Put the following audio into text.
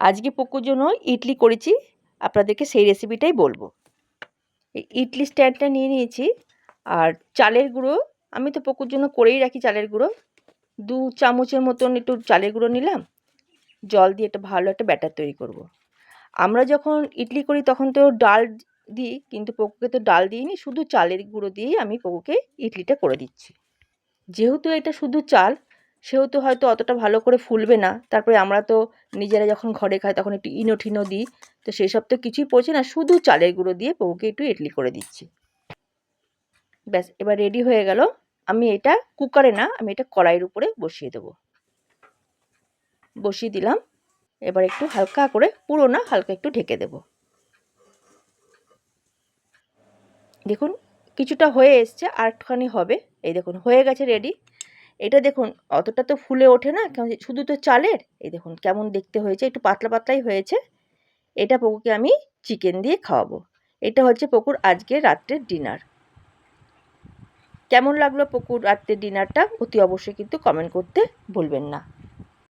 আজকে পকুর জন্য ইডলি করেছি, আপনাদেরকে সেই রেসিপিটাই বলবো। এই ইডলি স্ট্যান্ডটা নিয়ে নিয়েছি, আর চালের গুঁড়ো আমি তো পকুর জন্য করেই রাখি। চালের গুঁড়ো 2 চামচের মতন একটু চালের গুঁড়ো নিলাম। জল দিয়ে একটা ভালো একটা ব্যাটার তৈরি করব। আমরা যখন ইডলি করি তখন তো ডাল দিই, কিন্তু পকুকে তো ডাল দিইনি, শুধু চালের গুঁড়ো দিয়েই আমি পকুকে ইডলিটা করে দিচ্ছি। যেহেতু এটা শুধু চাল, সেহেতু হয়তো অতটা ভালো করে ফুলবে না। তারপরে আমরা তো নিজেরা যখন ঘরে খাই তখন একটু ইনো ঠিনো দিই, তো সেসব তো কিছুই পড়ছে না, শুধু চালের গুঁড়ো দিয়ে পকুকে একটু ইডলি করে দিচ্ছি। ব্যাস, এবার রেডি হয়ে গেল। আমি এটা কুকারে না, আমি এটা কড়াইয়ের উপরে বসিয়ে দেবো। বসিয়ে দিলাম। এবার একটু হালকা করে, পুরো না, হালকা একটু ঢেকে দেব। দেখুন কিছুটা হয়ে এসছে, আর একটুখানি হবে। এই দেখুন হয়ে গেছে, রেডি। এটা দেখুন অতটা তো ফুলে ওঠে না, শুধু তো চালের। এই দেখুন কেমন দেখতে হয়েছে, একটু পাতলা পাতলাই হয়েছে। এটা পকুকে আমি চিকেন দিয়ে খাওয়াবো। এটা হচ্ছে পকুর আজকের রাত্রের ডিনার। কেমন লাগলো পকুর রাত্রের ডিনারটা অতি অবশ্যই কিন্তু কমেন্ট করতে ভুলবেন না।